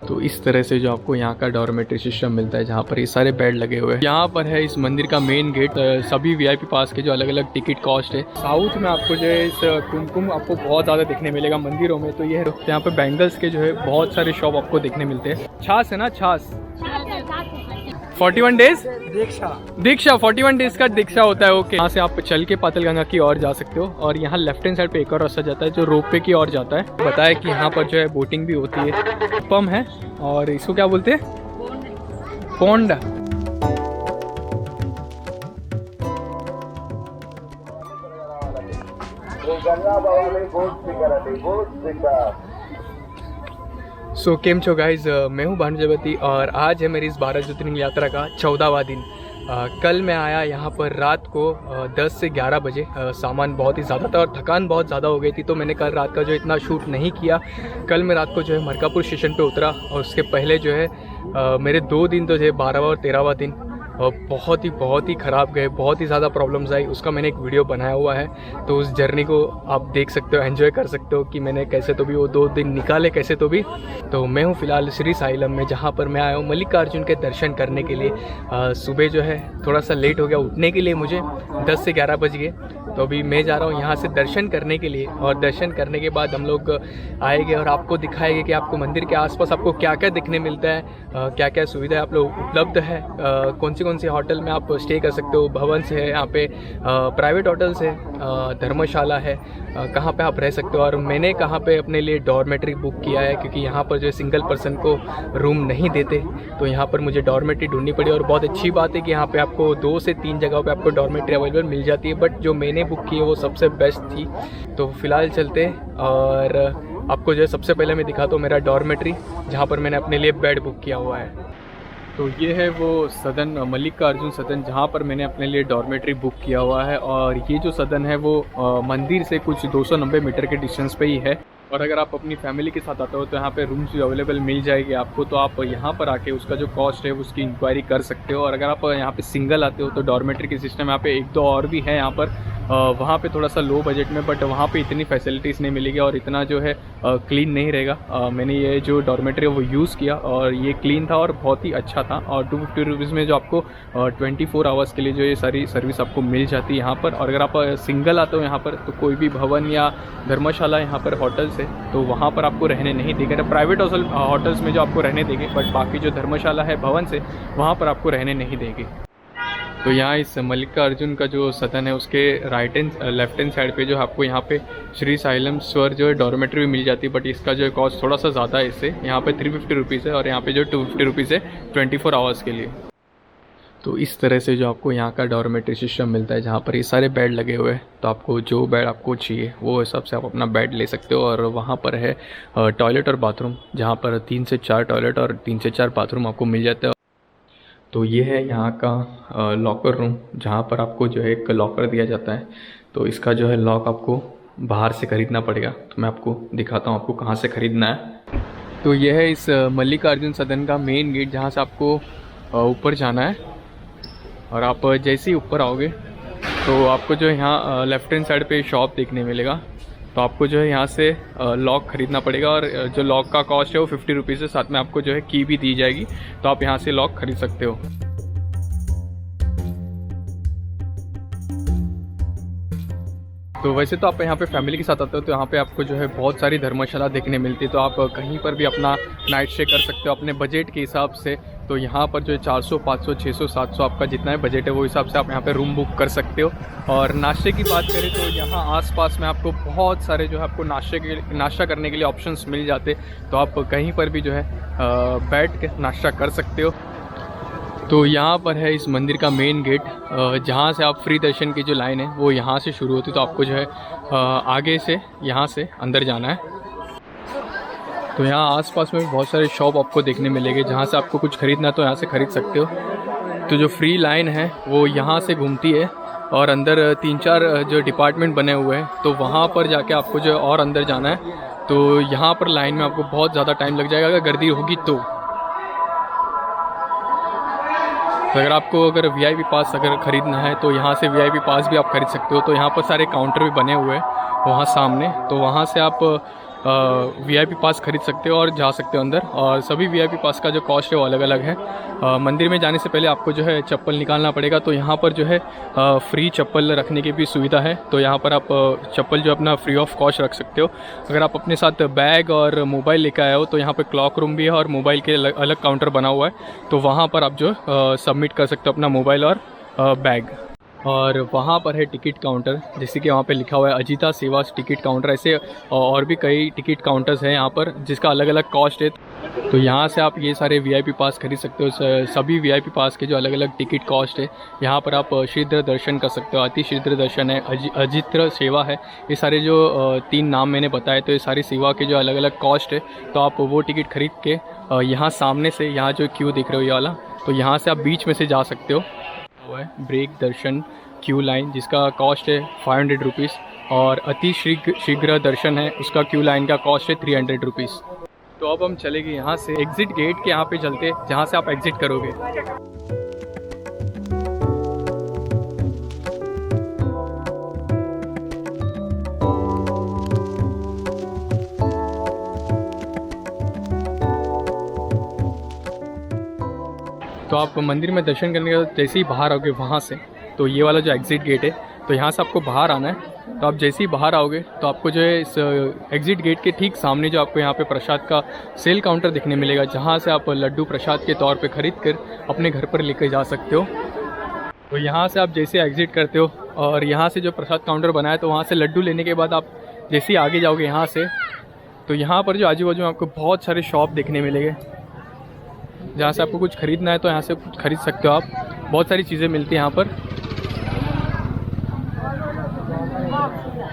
तो इस तरह से जो आपको यहाँ का डॉर्मेट्री सिस्टम मिलता है, जहाँ पर ये सारे बेड लगे हुए हैं। यहाँ पर है इस मंदिर का मेन गेट। सभी वीआईपी पास के जो अलग अलग टिकट कॉस्ट है। साउथ में आपको जो है इस कुमकुम आपको बहुत ज़्यादा देखने मिलेगा मंदिरों में। तो ये यहाँ पे बैंगल्स के जो है बहुत सारे शॉप आपको देखने मिलते हैं। छाछ है ना, छाछ 41 डेज दीक्षा 41 डेज का दीक्षा होता है। ओके, यहाँ से आप चल के पातालगंगा की ओर जा सकते हो और यहाँ लेफ्ट हैंड साइड पे एक और रास्ता जाता है जो रोपवे की ओर जाता है। बताया कि यहाँ पर जो है बोटिंग भी होती है, पम है और इसको क्या बोलते हैं, पोंड। सो केम छो गाइज, मैं हूँ भानु जयवती और आज है मेरी इस भारत ज्योतिर्लिंग यात्रा का 14वां दिन। कल मैं आया यहाँ पर रात को 10 से 11 बजे। सामान बहुत ही ज़्यादा था और थकान बहुत ज़्यादा हो गई थी, तो मैंने कल रात का जो इतना शूट नहीं किया। कल मैं रात को जो है मरकापुर स्टेशन पे उतरा और उसके पहले जो है मेरे 2 दिन तो जो है 12वां और 13वां दिन बहुत ही ख़राब गए। बहुत ही ज़्यादा प्रॉब्लम्स आई, उसका मैंने एक वीडियो बनाया हुआ है। तो उस जर्नी को आप देख सकते हो, एंजॉय कर सकते हो कि मैंने कैसे तो भी वो 2 दिन निकाले कैसे तो भी। तो मैं हूँ फ़िलहाल श्री साइलम में, जहाँ पर मैं आया हूँ मल्लिकार्जुन के दर्शन करने के लिए। सुबह जो है थोड़ा सा लेट हो गया उठने के लिए, मुझे 10 से 11 बज गए। तो अभी मैं जा रहा हूँ यहाँ से दर्शन करने के लिए और दर्शन करने के बाद हम लोग आएंगे और आपको दिखाएंगे कि आपको मंदिर के आसपास आपको क्या क्या देखने मिलता है, क्या क्या सुविधाएं आप लोग उपलब्ध है, कौन सी होटल में आप स्टे कर सकते हो, भवन्स है यहाँ पे, प्राइवेट होटल्स है, धर्मशाला है, कहाँ पे आप रह सकते हो और मैंने कहाँ पे अपने लिए डॉर्मेट्री बुक किया है, क्योंकि यहाँ पर जो है सिंगल पर्सन को रूम नहीं देते। तो यहाँ पर मुझे डॉर्मेट्री ढूंढनी पड़ी और बहुत अच्छी बात है कि यहाँ पे आपको 2 से 3 जगहों पे आपको डॉर्मेट्री अवेलेबल मिल जाती है, बट जो मैंने बुक की है वो सबसे बेस्ट थी। तो फिलहाल चलते और आपको जो है सबसे पहले मैं दिखाता हूँ मेरा डॉर्मेट्री, जहाँ पर मैंने अपने लिए बेड बुक किया हुआ है। तो ये है वो सदन, मल्लिकार्जुन सदन, जहाँ पर मैंने अपने लिए डॉर्मेट्री बुक किया हुआ है। और ये जो सदन है वो मंदिर से कुछ 290 मीटर के डिस्टेंस पे ही है। और अगर आप अपनी फैमिली के साथ आते हो तो यहाँ पे रूम्स भी अवेलेबल मिल जाएगी आपको। तो आप यहाँ पर आके उसका जो कॉस्ट है उसकी इंक्वायरी कर सकते हो। और अगर आप यहाँ पे सिंगल आते हो तो डॉर्मेट्री के सिस्टम यहाँ पे 1-2 और भी है यहाँ पर, वहाँ पे थोड़ा सा लो बजट में, बट वहाँ पे इतनी फैसिलिटीज़ नहीं मिलेगी और इतना जो है क्लीन नहीं रहेगा। मैंने ये जो डॉर्मेट्री है वो यूज़ किया और ये क्लीन था और बहुत ही अच्छा था। और 250 रुपीज़ में जो आपको 24 आवर्स के लिए जो ये सारी सर्विस आपको मिल जाती है यहाँ पर। और अगर आप सिंगल आते हो यहाँ पर तो कोई भी भवन या धर्मशाला यहाँ पर होटल्स है तो वहाँ पर आपको रहने नहीं देंगे। प्राइवेट होटल्स में जो आपको रहने देंगे, बट बाकी जो धर्मशाला है भवन से वहाँ पर आपको रहने नहीं देंगे। तो यहाँ इस मल्लिकार्जुन का जो सदन है उसके लेफ्ट हैंड साइड पे जो आपको यहाँ पे श्री साइलम स्वर जो है डॉर्मेट्री भी मिल जाती है, बट इसका जो है कॉस्ट थोड़ा सा ज़्यादा है। इससे यहाँ पे 350 रुपीज़ है और यहाँ पे जो 250 रुपीज़ है 24 आवर्स के लिए। तो इस तरह से जो आपको यहाँ का डॉर्मेट्री सिस्टम मिलता है, जहाँ पर ये सारे बेड लगे हुए हैं। तो आपको जो बेड आपको चाहिए वो हिसाब से आप अपना बेड ले सकते हो। और वहाँ पर है टॉयलेट और बाथरूम, जहाँ पर 3 से 4 टॉयलेट और 3 से 4 बाथरूम आपको मिल जाते हैं। तो ये है यहाँ का लॉकर रूम, जहाँ पर आपको जो है एक लॉकर दिया जाता है। तो इसका जो है लॉक आपको बाहर से ख़रीदना पड़ेगा। तो मैं आपको दिखाता हूँ आपको कहाँ से ख़रीदना है। तो ये है इस मल्लिकार्जुन सदन का मेन गेट, जहाँ से आपको ऊपर जाना है। और आप जैसे ही ऊपर आओगे तो आपको जो है यहाँ लेफ्ट हैंड साइड पे शॉप देखने मिलेगा। तो आपको जो है यहाँ से लॉक ख़रीदना पड़ेगा और जो लॉक का कॉस्ट है वो 50 रुपीज़ है। साथ में आपको जो है की भी दी जाएगी, तो आप यहाँ से लॉक खरीद सकते हो। तो वैसे तो आप यहाँ पे फैमिली के साथ आते हो तो यहाँ पे आपको जो है बहुत सारी धर्मशाला देखने मिलती है। तो आप कहीं पर भी अपना नाइट स्टे कर सकते हो अपने बजट के हिसाब से। तो यहाँ पर जो है 400, 500, 600, 700 आपका जितना है बजट है वो हिसाब से आप यहाँ पे रूम बुक कर सकते हो। और नाश्ते की बात करें तो यहाँ आसपास में आपको बहुत सारे जो है आपको नाश्ता करने के लिए ऑप्शंस मिल जाते। तो आप कहीं पर भी जो है बैठ के नाश्ता कर सकते हो। तो यहाँ पर है इस मंदिर का मेन गेट, जहाँ से आप फ्री दर्शन की जो लाइन है वो यहाँ से शुरू होती है। तो आपको जो है आगे से यहाँ से अंदर जाना है। तो यहाँ आसपास में बहुत सारे शॉप आपको देखने मिलेंगे, जहाँ से आपको कुछ ख़रीदना है तो यहाँ से ख़रीद सकते हो। तो जो फ्री लाइन है वो यहाँ से घूमती है और अंदर 3-4 जो डिपार्टमेंट बने हुए हैं, तो वहाँ पर जाके आपको जो और अंदर जाना है। तो यहाँ पर लाइन में आपको बहुत ज़्यादा टाइम लग जाएगा अगर गर्दी होगी तो। अगर आपको वीआईपी पास अगर ख़रीदना है तो यहाँ से वीआईपी पास भी आप खरीद सकते हो। तो यहाँ पर सारे काउंटर भी बने हुए हैं वहाँ सामने, तो वहाँ से आप VIP पास खरीद सकते हो और जा सकते हो अंदर। और सभी VIP पास का जो कॉस्ट है वो अलग अलग है। मंदिर में जाने से पहले आपको जो है चप्पल निकालना पड़ेगा, तो यहाँ पर जो है फ्री चप्पल रखने की भी सुविधा है। तो यहाँ पर आप चप्पल जो अपना फ्री ऑफ कॉस्ट रख सकते हो। अगर आप अपने साथ बैग और मोबाइल लेकर आए हो तो यहाँ पर क्लॉक रूम भी है और मोबाइल के अलग काउंटर बना हुआ है, तो वहाँ पर आप जो सबमिट कर सकते हो अपना मोबाइल और बैग। और वहाँ पर है टिकट काउंटर, जैसे कि वहाँ पे लिखा हुआ है अजिता सेवा टिकट काउंटर। ऐसे और भी कई टिकट काउंटर्स हैं यहाँ पर जिसका अलग अलग कॉस्ट है। तो यहाँ से आप ये सारे VIP पास खरीद सकते हो। सभी VIP पास के जो अलग अलग टिकट कॉस्ट है, यहाँ पर आप शीघ्र दर्शन कर सकते हो। अति शीघ्र दर्शन है, अजित्र सेवा है, ये सारे जो 3 नाम मैंने बताए, तो ये सारी सेवा के जो अलग अलग कॉस्ट है, तो आप वो टिकट खरीद के यहाँ सामने से, यहाँ जो क्यू दिख रहे हो ये वाला, तो यहाँ से आप बीच में से जा सकते हो। वो है ब्रेक दर्शन क्यू लाइन, जिसका कॉस्ट है 500 रुपीज़। और अति शीघ्र दर्शन है, उसका क्यू लाइन का कॉस्ट है 300 रुपीज़। तो अब हम चलेंगे यहाँ से एग्ज़िट गेट के यहाँ पे चलते, जहाँ से आप एग्ज़िट करोगे। तो आप मंदिर में दर्शन करने के बाद जैसे ही बाहर आओगे वहाँ से, तो ये वाला जो एग्ज़िट गेट है, तो यहाँ से आपको बाहर आना है। तो आप जैसे ही बाहर आओगे तो आपको जो है इस एग्ज़िट गेट के ठीक सामने जो आपको यहाँ पे प्रसाद का सेल काउंटर दिखने मिलेगा, जहाँ से आप लड्डू प्रसाद के तौर पे ख़रीद कर अपने घर पर लेकर जा सकते हो। तो यहाँ से आप जैसे एग्ज़िट करते हो और यहाँ से जो प्रसाद काउंटर बनाया, तो वहाँ से लड्डू लेने के बाद आप जैसे ही आगे जाओगे यहाँ से, तो यहाँ पर जो आजू बाजू में आपको बहुत सारे शॉप देखने मिलेंगे, जहाँ से आपको कुछ ख़रीदना है तो यहाँ से कुछ खरीद सकते हो आप। बहुत सारी चीज़ें मिलती हैं यहाँ पर।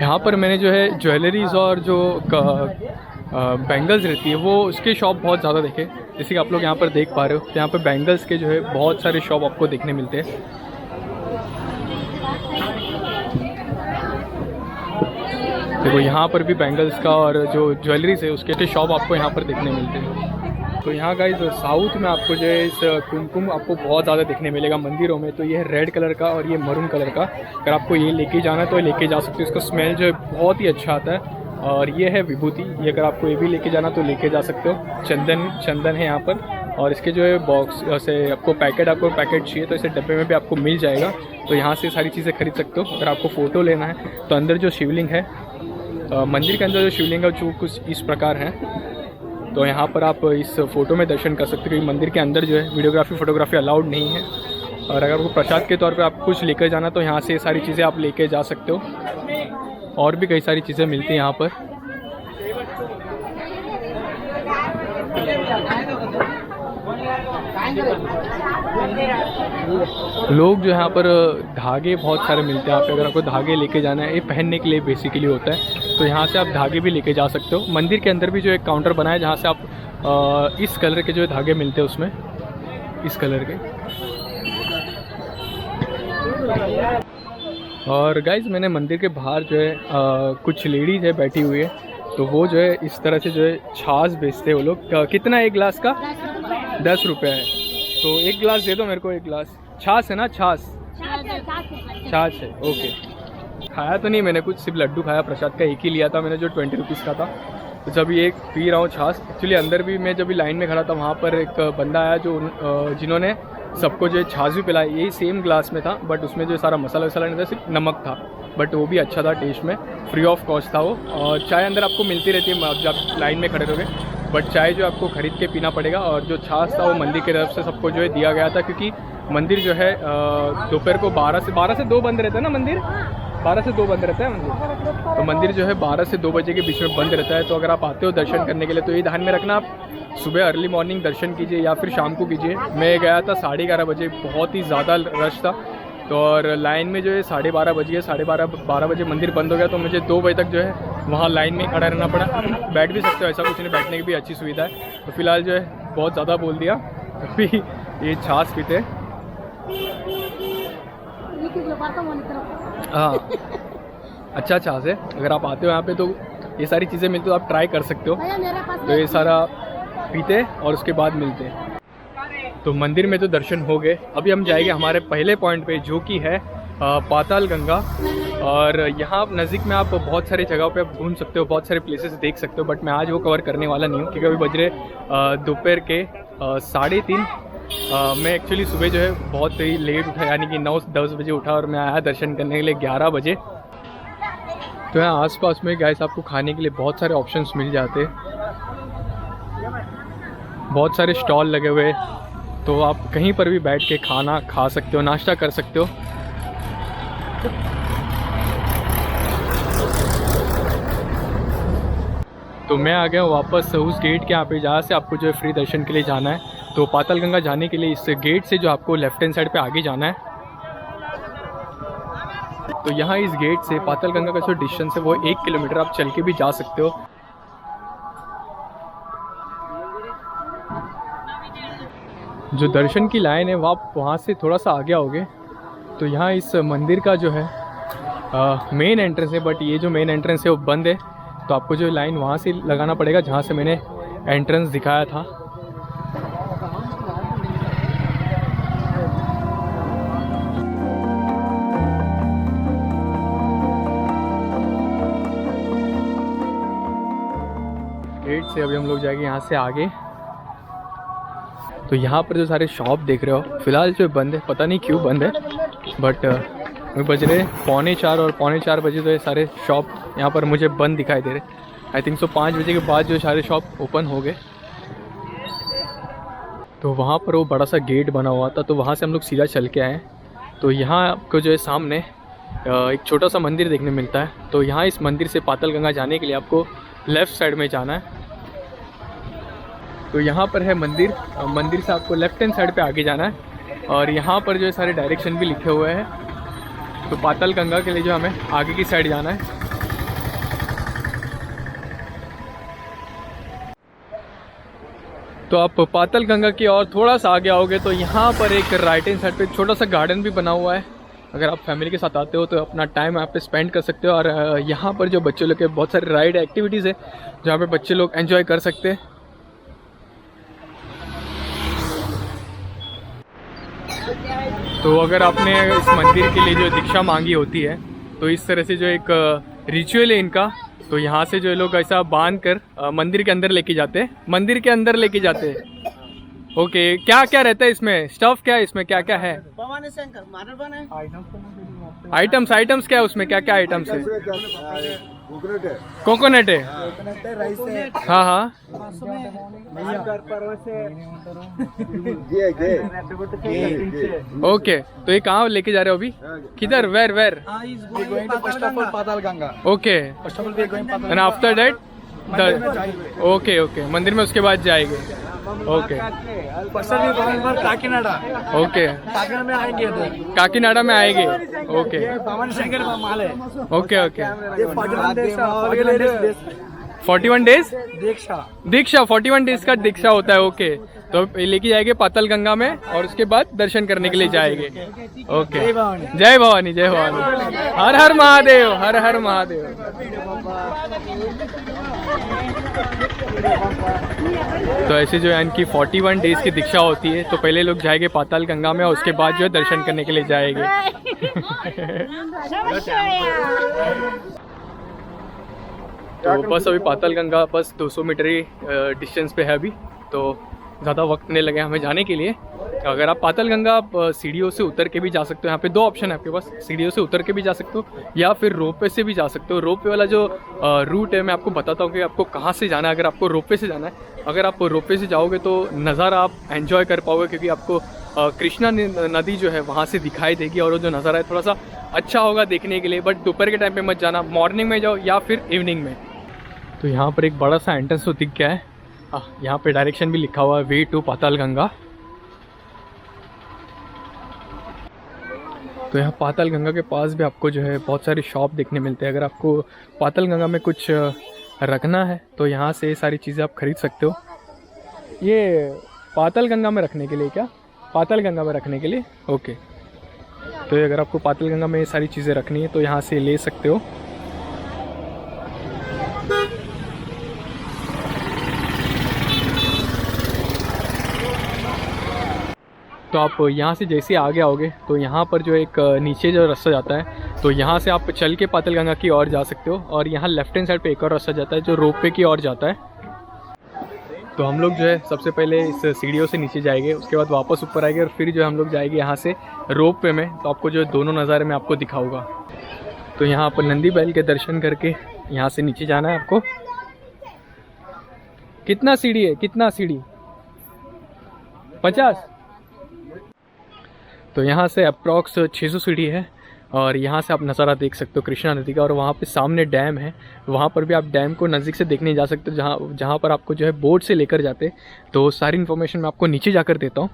यहाँ पर मैंने जो है ज्वेलरीज़ और जो बैंगल्स रहती है वो उसके शॉप बहुत ज़्यादा देखे, जैसे कि आप लोग यहाँ पर देख पा रहे हो। तो यहाँ पर बैंगल्स के जो है बहुत सारे शॉप आपको देखने मिलते हैं। देखो यहाँ पर भी बैंगल्स का और जो ज्वेलरीज है उसके शॉप आपको यहाँ पर देखने मिलते हैं। तो यहाँ गाइस साउथ में आपको जो है इस कुमकुम आपको बहुत ज़्यादा देखने मिलेगा मंदिरों में। तो ये है रेड कलर का और ये मरून कलर का। अगर आपको ये लेके जाना है तो लेके जा सकते हो, इसका स्मेल जो है बहुत ही अच्छा आता है। और ये है विभूति, ये अगर आपको ये भी लेके जाना तो लेके जा सकते हो। चंदन है यहाँ पर, और इसके जो है बॉक्स से आपको पैकेट चाहिए तो इसे डब्बे में भी आपको मिल जाएगा। तो यहाँ से सारी चीज़ें खरीद सकते हो। अगर आपको फ़ोटो लेना है तो अंदर जो शिवलिंग है, मंदिर के अंदर जो शिवलिंग है जो कुछ इस प्रकार है, तो यहाँ पर आप इस फ़ोटो में दर्शन कर सकते हो। क्योंकि मंदिर के अंदर जो है वीडियोग्राफी फोटोग्राफी अलाउड नहीं है। और अगर आपको प्रसाद के तौर पे आप कुछ लेकर जाना तो यहाँ से सारी चीज़ें आप लेके जा सकते हो। और भी कई सारी चीज़ें मिलती हैं यहाँ पर। लोग जो यहाँ पर धागे बहुत सारे मिलते हैं यहाँ पे। अगर आपको धागे लेके जाना है, ये पहनने के लिए बेसिकली होता है, तो यहाँ से आप धागे भी लेके जा सकते हो। मंदिर के अंदर भी जो एक काउंटर बना है जहाँ से आप इस कलर के जो धागे मिलते हैं उसमें, इस कलर के। और गाइज मैंने मंदिर के बाहर जो है कुछ लेडीज़ है बैठी हुई है, तो वो जो है इस तरह से जो है छाछ बेचते हैं वो लोग। कितना है एक गिलास का? 10 रुपये है। तो एक गिलास दे दो मेरे को, एक गिलास। छाछ है ना? छाछ है, ओके। खाया तो नहीं मैंने कुछ, सिर्फ लड्डू खाया प्रसाद का, एक ही लिया था मैंने जो 20 रुपीज़ का था। तो जब ये पी रहा हूँ छाछ। एक्चुअली अंदर भी मैं जब लाइन में खड़ा था वहाँ पर एक बंदा आया जो जिन्होंने सबको जो है छाछ भी पिलाया। यही सेम ग्लास में था, बट उसमें जो सारा मसाला वसाला नहीं था, सिर्फ नमक था, बट वो भी अच्छा था टेस्ट में। फ्री ऑफ कॉस्ट था वो। और चाय अंदर आपको मिलती रहती है जब लाइन में खड़े रहोगे, बट चाय जो आपको ख़रीद के पीना पड़ेगा। और जो छाछ था वो मंदिर की तरफ से सबको जो है दिया गया था, क्योंकि मंदिर जो है दोपहर को 12 से 2 बंद रहता है ना मंदिर। 12 से 2 बंद रहता है मंदिर। तो मंदिर जो है 12 से 2 बजे के बीच में बंद रहता है। तो अगर आप आते हो दर्शन करने के लिए तो ये ध्यान में रखना, आप सुबह अर्ली मॉर्निंग दर्शन कीजिए या फिर शाम को कीजिए। मैं गया था 11:30 बजे, बहुत ही ज़्यादा रश था। तो और लाइन में जो है 12:30 बजे, 12:30 बजे मंदिर बंद हो गया। तो मुझे 2 बजे तक जो है वहाँ लाइन में खड़ा रहना पड़ा। बैठ भी सकते हो, ऐसा कुछ नहीं, बैठने की भी अच्छी सुविधा है। तो फिलहाल जो है बहुत ज़्यादा बोल दिया, अभी ये छाछ पीते। हाँ, अच्छा छाछ है। अगर आप आते हो यहाँ पे तो ये सारी चीज़ें मिलती, तो आप ट्राई कर सकते हो। तो ये सारा पीते और उसके बाद मिलते। तो मंदिर में तो दर्शन हो गए। अभी हम जाएंगे हमारे पहले पॉइंट पे, जो कि है पाताल गंगा। और यहाँ नज़दीक में आप बहुत सारी जगहों पे आप घूम सकते हो, बहुत सारे प्लेसेस देख सकते हो, बट मैं आज वो कवर करने वाला नहीं हूँ क्योंकि अभी बज रहे दोपहर के 3:30। मैं एक्चुअली सुबह जो है बहुत ही लेट उठा, यानी कि 9-10 बजे उठा और मैं आया दर्शन करने के लिए 11 बजे। तो यहाँ आसपास में गाइस आपको खाने के लिए बहुत सारे ऑप्शंस मिल जाते हैं, बहुत सारे स्टॉल लगे हुए, तो आप कहीं पर भी बैठ के खाना खा सकते हो, नाश्ता कर सकते हो। तो मैं आ गया हूँ वापस उस गेट के यहाँ पे जहाँ से आपको जो है फ्री दर्शन के लिए जाना है। तो पाताल गंगा जाने के लिए इस गेट से जो आपको लेफ्ट हैंड साइड पे आगे जाना है। तो यहाँ इस गेट से पाताल गंगा का जो डिस्टेंस है वो 1 किलोमीटर आप चल के भी जा सकते हो। जो दर्शन की लाइन है आप वहाँ से थोड़ा सा आगे आओगे तो यहाँ इस मंदिर का जो है मेन एंट्रेंस है, बट ये जो मेन एंट्रेंस है वो बंद है। तो आपको जो लाइन वहाँ से लगाना पड़ेगा जहाँ से मैंने एंट्रेंस दिखाया था। गेट से अभी हम लोग जाएंगे यहाँ से आगे। तो यहाँ पर जो सारे शॉप देख रहे हो फिलहाल जो बंद है, पता नहीं क्यों बंद है, बट बज रहे 3:45 और 3:45 बजे तो ये सारे शॉप यहाँ पर मुझे बंद दिखाई दे रहे। आई थिंक सो 5 बजे के बाद जो सारे शॉप ओपन हो गए। तो वहाँ पर वो बड़ा सा गेट बना हुआ था, तो वहाँ से हम लोग सीधा चल के आए। तो यहाँ आपको जो है सामने एक छोटा सा मंदिर देखने मिलता है। तो यहाँ इस मंदिर से पाताल गंगा जाने के लिए आपको लेफ़्ट साइड में जाना है। तो यहाँ पर है मंदिर, मंदिर से आपको लेफ्ट हैंड साइड पे आगे जाना है और यहाँ पर जो है सारे डायरेक्शन भी लिखे हुए हैं। तो पाताल गंगा के लिए जो हमें आगे की साइड जाना है। तो आप पाताल गंगा की और थोड़ा सा आगे आओगे तो यहाँ पर एक राइट हैंड साइड पे छोटा सा गार्डन भी बना हुआ है। अगर आप फैमिली के साथ आते हो तो अपना टाइम यहाँ पे स्पेंड कर सकते हो। और यहाँ पर जो बच्चों लोग के बहुत सारे राइड एक्टिविटीज़ है जहाँ पे बच्चे लोग एंजॉय कर सकते हैं। तो अगर आपने इस मंदिर के लिए जो दीक्षा मांगी होती है तो इस तरह से जो एक रिचुअल है इनका, तो यहाँ से जो लोग ऐसा बांध कर मंदिर के अंदर लेके जाते हैं, मंदिर के अंदर लेके जाते हैं। ओके, क्या क्या रहता है इसमें, स्टफ क्या है इसमें, क्या क्या है आइटम्स क्या है उसमें, क्या क्या आइटम्स है? कोकोनट है, हाँ हाँ, ओके। तो ये कहाँ लेके जा रहे हो अभी, किधर, where? Patal Ganga. Okay, and after that okay मंदिर में उसके बाद जाएंगे। ओके, काकीनाडा। ओके, काकीनाडा में आएंगे। ओके ओके 41 डेज दीक्षा 41 डेज का दीक्षा होता है। ओके, तो लेके जाएंगे पाताल गंगा में और उसके बाद दर्शन करने के लिए जाएंगे। ओके, जय भवानी, जय भवानी, हर हर महादेव, हर हर महादेव। तो ऐसे जो है इनकी 41 डेज की दीक्षा होती है। तो पहले लोग जाएंगे पाताल गंगा में और उसके बाद जो है दर्शन करने के लिए जाएंगे। तो बस अभी पाताल गंगा बस 200 मीटर ही डिस्टेंस पे है अभी, तो ज़्यादा वक्त नहीं लगे हमें जाने के लिए। अगर आप पाताल गंगा आप सीढ़ियों से उतर के भी जा सकते हो। यहाँ पे 2 ऑप्शन है आपके पास, सीढ़ियों से उतर के भी जा सकते हो या फिर रोपवे से भी जा सकते हो। रोपवे वाला जो रूट है मैं आपको बताता हूँ कि आपको कहाँ से जाना है। अगर आपको रोपवे से जाना है, अगर आप रोपवे से जाओगे तो नज़ारा आप एंजॉय कर पाओगे क्योंकि आपको कृष्णा नदी जो है वहाँ से दिखाई देगी और वो जो नज़ारा है थोड़ा सा अच्छा होगा देखने के लिए। बट दोपहर के टाइम पे मत जाना, मॉर्निंग में जाओ या फिर इवनिंग में। तो यहाँ पर एक बड़ा सा एंट्रेंस तो दिख गया है, यहाँ पे डायरेक्शन भी लिखा हुआ है, वे टू पाताल गंगा। तो यहाँ पाताल गंगा के पास भी आपको जो है बहुत सारी शॉप देखने मिलते हैं। अगर आपको पाताल गंगा में कुछ रखना है तो यहाँ से सारी चीज़ें आप खरीद सकते हो। ये पाताल गंगा में रखने के लिए, क्या पाताल गंगा में रखने के लिए? ओके, तो अगर आपको पाताल गंगा में ये सारी चीज़ें रखनी है तो यहाँ से ले सकते हो। तो आप यहाँ से जैसे आगे आओगे तो यहाँ पर जो एक नीचे जो रास्ता जाता है, तो यहाँ से आप चल के पातालगंगा की ओर जा सकते हो। और यहाँ लेफ्ट हैंड साइड पे एक और रास्ता जाता है जो रोपवे की ओर जाता है। तो हम लोग जो है सबसे पहले इस सीढ़ियों से नीचे जाएंगे, उसके बाद वापस ऊपर आएंगे और फिर जो है हम लोग जाएंगे यहाँ से रोपवे में। तो आपको जो दोनों नज़ारे मैं आपको दिखाऊँगा। तो यहाँ पर नंदी बैल के दर्शन करके यहाँ से नीचे जाना है आपको। कितना सीढ़ी है, कितना सीढ़ी? 50। तो यहाँ से अप्रॉक्स 600 सीढ़ी है और यहाँ से आप नज़ारा देख सकते हो कृष्णा नदी का। और वहाँ पे सामने डैम है, वहाँ पर भी आप डैम को नज़दीक से देखने जा सकते हो, जहाँ पर आपको जो है बोट से लेकर जाते। तो सारी इन्फॉर्मेशन मैं आपको नीचे जाकर देता हूँ।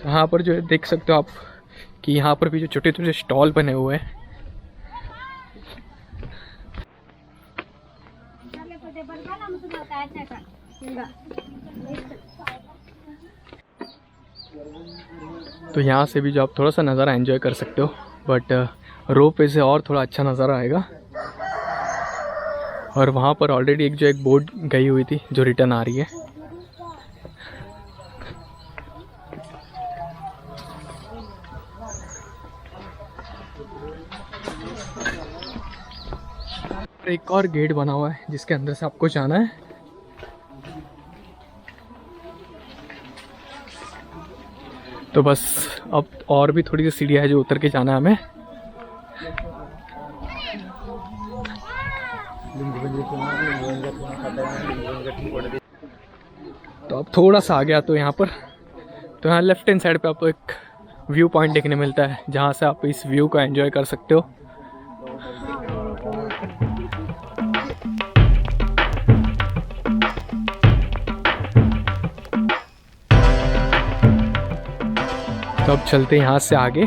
यहाँ पर जो है देख सकते हो आप कि यहाँ पर भी जो छोटे छोटे स्टॉल बने हुए हैं। तो यहाँ से भी जो आप थोड़ा सा नज़ारा एंजॉय कर सकते हो, बट रोप वे से और थोड़ा अच्छा नज़ारा आएगा। और वहाँ पर ऑलरेडी एक बोट गई हुई थी जो रिटर्न आ रही है। एक और गेट बना हुआ है जिसके अंदर से आपको जाना है। तो बस अब और भी थोड़ी सी सीढ़ियाँ है जो उतर के जाना है हमें। तो अब थोड़ा सा आ गया तो यहाँ पर, तो यहाँ लेफ्ट हैंड साइड पे आपको एक व्यू पॉइंट देखने मिलता है जहाँ से आप इस व्यू को एंजॉय कर सकते हो। तो अब चलते हैं यहाँ से आगे,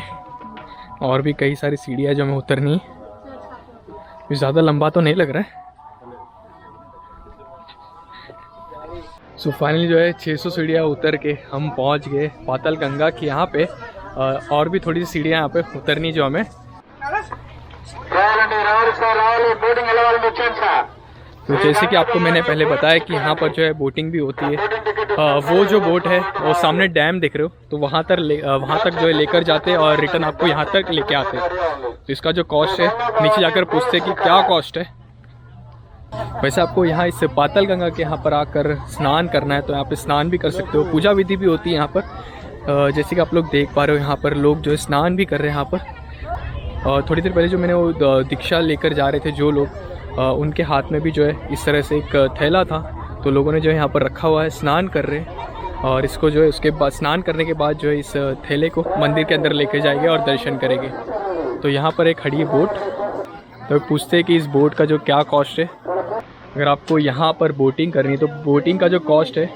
और भी कई सारी सीढ़ियाँ जो हमें उतरनी है। ज़्यादा लंबा तो नहीं लग रहा है। सो फाइनली जो है 600 सीढ़ियाँ उतर के हम पहुँच गए पातालगंगा की यहाँ पे। और भी थोड़ी सी सीढ़ियाँ यहाँ पे उतरनी जो हमें। तो जैसे कि आपको मैंने पहले बताया कि यहाँ पर जो है बोटिंग भी होती है। वो जो बोट है वो सामने डैम दिख रहे हो, तो वहाँ तक जो है लेकर जाते और रिटर्न आपको यहाँ तक लेके आते। तो इसका जो कॉस्ट है नीचे जाकर पूछते कि क्या कॉस्ट है। वैसे आपको यहाँ इस पातालगंगा के यहाँ पर आकर स्नान करना है तो यहाँ पे स्नान भी कर सकते हो। पूजा विधि भी होती है यहाँ पर, जैसे कि आप लोग देख पा रहे हो यहाँ पर लोग जो है स्नान भी कर रहे हैं यहाँ पर। और थोड़ी देर पहले जो मैंने वो दीक्षा लेकर जा रहे थे जो लोग, उनके हाथ में भी जो है इस तरह से एक थैला था, तो लोगों ने जो है यहाँ पर रखा हुआ है, स्नान कर रहे हैं। और इसको जो है उसके बाद स्नान करने के बाद जो है इस थैले को मंदिर के अंदर लेके जाएंगे और दर्शन करेंगे। तो यहाँ पर एक खड़ी है बोट, तो पूछते हैं कि इस बोट का जो क्या कॉस्ट है। अगर आपको यहाँ पर बोटिंग करनी है तो बोटिंग का जो कॉस्ट है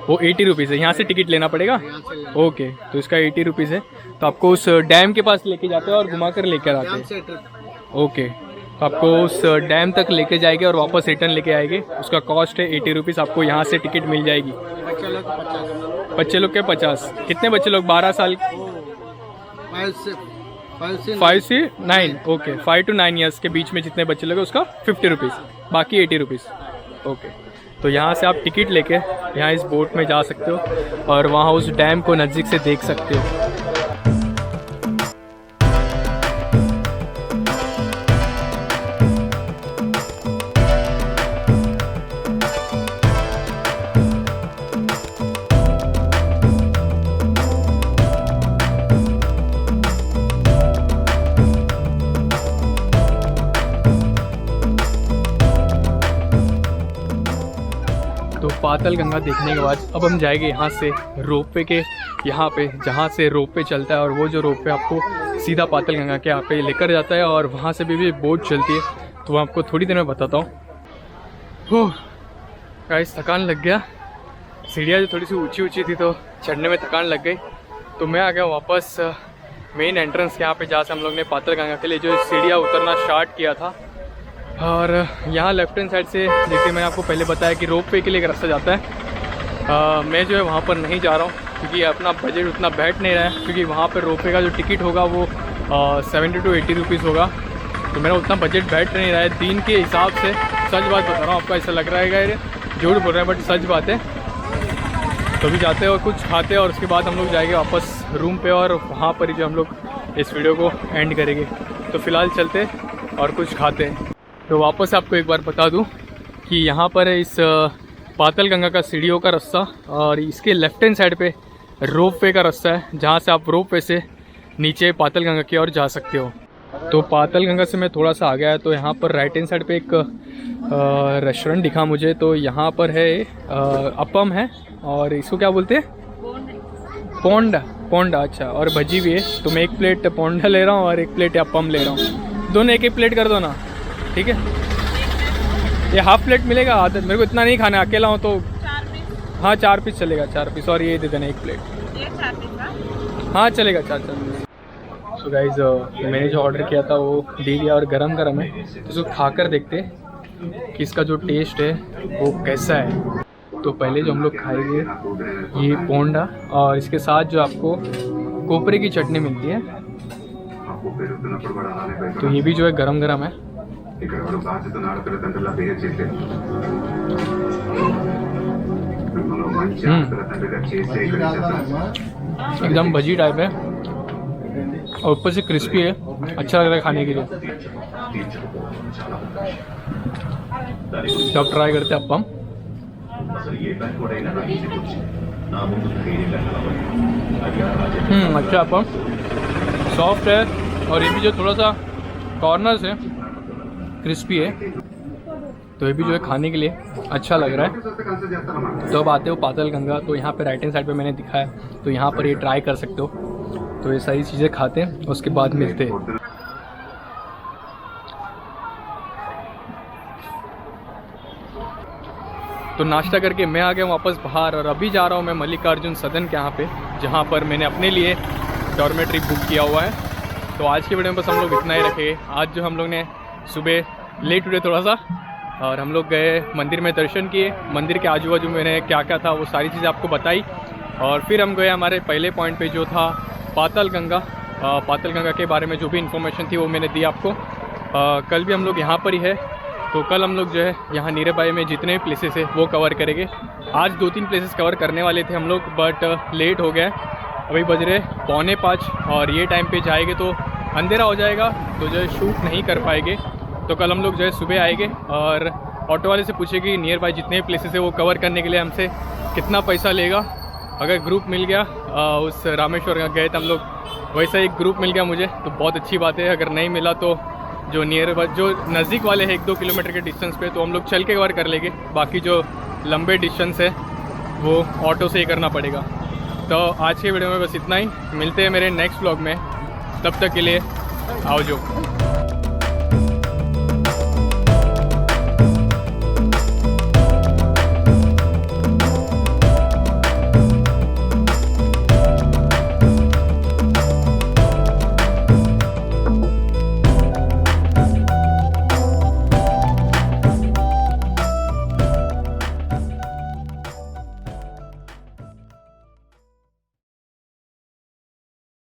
वो 80 रुपीज़ है। यहाँ से टिकट लेना पड़ेगा। ओके, तो इसका 80 रुपीज़ है। तो आपको उस डैम के पास लेके जाते हैं और घुमा कर लेकर आते हैं। ओके, तो आपको उस डैम तक लेके जाएंगे और वापस रिटर्न लेके आएंगे। उसका कॉस्ट है 80 रुपीज़। आपको यहाँ से टिकट मिल जाएगी। बच्चे लोग के 50। कितने बच्चे लोग? 12 साल, 5 से 9। ओके, 5 to 9 ईयर्स के बीच में जितने बच्चे लोग हैं उसका 50 रुपीज़, बाकी 80 रुपीज़। ओके, तो यहाँ से आप टिकट लेके यहाँ इस बोट में जा सकते हो और वहाँ उस डैम को नज़दीक से देख सकते हो। तो पातालगंगा देखने के बाद अब हम जाएंगे यहाँ से रोपवे के यहाँ पे, जहाँ से रोपवे चलता है। और वो जो रोपवे आपको सीधा पातालगंगा के यहाँ पे लेकर जाता है और वहाँ से भी बोट चलती है। तो वो आपको थोड़ी देर में बताता हूँ। गाइस, थकान लग गया। सीढ़ियाँ जो थोड़ी सी ऊंची थी तो चढ़ने में थकान लग गई। तो मैं आ गया वापस मेन एंट्रेंस के यहाँ पे, जहाँ से हम लोग ने पातालगंगा के लिए जो सीढ़ियाँ उतरना स्टार्ट किया था। और यहाँ लेफ्ट हैंड साइड से, जैसे मैंने आपको पहले बताया कि रोप वे के लिए एक रास्ता जाता है। मैं जो है वहाँ पर नहीं जा रहा हूँ क्योंकि अपना बजट उतना बैठ नहीं रहा है, क्योंकि वहाँ पर रोप वे का जो टिकट होगा वो 70 to 80 रुपीज़ होगा। तो मेरा उतना बजट बैठ नहीं रहा है दिन के हिसाब से। सच बात बता रहा हूँ आपको, ऐसा लग रहा है झूठ बोल रहा है बट सच बात है। तो अभी जाते हैं और कुछ खाते हैं और उसके बाद हम लोग जाएंगे वापस रूम पे और वहाँ पर ही जो हम लोग इस वीडियो को एंड करेंगे। तो फ़िलहाल चलते हैं और कुछ खाते हैं। तो वापस आपको एक बार बता दूँ कि यहाँ पर है इस पाताल गंगा का सीढ़ियों का रास्ता और इसके लेफ्ट हैंड साइड पे रोप वे का रास्ता है, जहाँ से आप रोप वे से नीचे पाताल गंगा की ओर जा सकते हो। तो पाताल गंगा से मैं थोड़ा सा आ गया है, तो यहाँ पर राइट हैंड साइड पे एक रेस्टोरेंट दिखा मुझे। तो यहाँ पर है अपम है और इसको क्या बोलते हैं, पोंडा। पोंडा, अच्छा। और भजी भी है। तो मैं एक प्लेट पोंडा ले रहा हूँ और एक प्लेट अपम ले रहा हूँ। दोनों एक एक प्लेट कर दो ना, ठीक है। ये हाफ प्लेट मिलेगा, आदत मेरे को इतना नहीं खाना, अकेला हूँ तो। 4 पीस। हाँ 4 पीस चलेगा, 4 पीस। और ये दे देना एक प्लेट। ये 4 पीस। हाँ चलेगा, 4 पीस। तो गाइज मैंने जो ऑर्डर किया था वो दे दिया और गरम गरम है। तो इसको खाकर देखते हैं कि इसका जो टेस्ट है वो कैसा है। तो पहले जो हम लोग खाएंगे ये पोंडा और इसके साथ जो आपको कोपरे की चटनी मिलती है। तो ये भी जो है गरम गरम है। एकदम भजी टाइप है और ऊपर से क्रिस्पी है, अच्छा लग रहा है खाने के लिए। तो अब ट्राई करते हैं अपम। अच्छा अपम, सॉफ्ट है और ये भी जो थोड़ा सा कॉर्नर से क्रिस्पी है। तो ये भी जो है खाने के लिए अच्छा लग रहा है। तो अब आते हो पाताल गंगा। तो यहाँ पे राइट हैंड साइड पे मैंने दिखाया, तो यहाँ पर ये ट्राई कर सकते हो। तो ये सारी चीज़ें खाते हैं, उसके बाद मिलते हैं। तो नाश्ता करके मैं आ गया वापस बाहर और अभी जा रहा हूँ मैं मल्लिकार्जुन सदन के यहाँ पे, जहाँ पर मैंने अपने लिए डॉर्मेट्री बुक किया हुआ है। तो आज की वीडियो में बस हम लोग इतना ही रखे। आज जो हम लोग ने सुबह लेट उठे थोड़ा सा और हम लोग गए मंदिर में, दर्शन किए। मंदिर के आजू बाजू मैंने क्या क्या था वो सारी चीज़ें आपको बताई। और फिर हम गए हमारे पहले पॉइंट पे जो था पाताल गंगा। पाताल गंगा के बारे में जो भी इन्फॉर्मेशन थी वो मैंने दी आपको। कल भी हम लोग यहाँ पर ही है। तो कल हम लोग जो है यहाँ नीरे बाई में जितने भी प्लेसेस है वो कवर करेंगे। आज 2-3 प्लेसेस कवर करने वाले थे हम लोग, बट लेट हो गए। अभी बज रहे 4:45 और ये टाइम पे जाएंगे तो अंधेरा हो जाएगा, तो जो है शूट नहीं कर पाएंगे। तो कल हम लोग जो है सुबह आएंगे और ऑटो वाले से पूछेंगे नियर बाई जितने भी प्लेसेस है वो कवर करने के लिए हमसे कितना पैसा लेगा। अगर ग्रुप मिल गया, उस रामेश्वर गए थे हम लोग, वैसा एक ग्रुप मिल गया मुझे तो बहुत अच्छी बात है। अगर नहीं मिला तो जो नियर बाई जो नज़दीक वाले हैं 1-2 किलोमीटर के डिस्टेंस पे, तो हम लोग चल के कवर कर लेंगे। बाकी जो लंबे डिस्टेंस है वो ऑटो से ही करना पड़ेगा। तो आज के वीडियो में बस इतना ही। मिलते हैं मेरे नेक्स्ट व्लॉग में, तब तक के लिए आओ जो।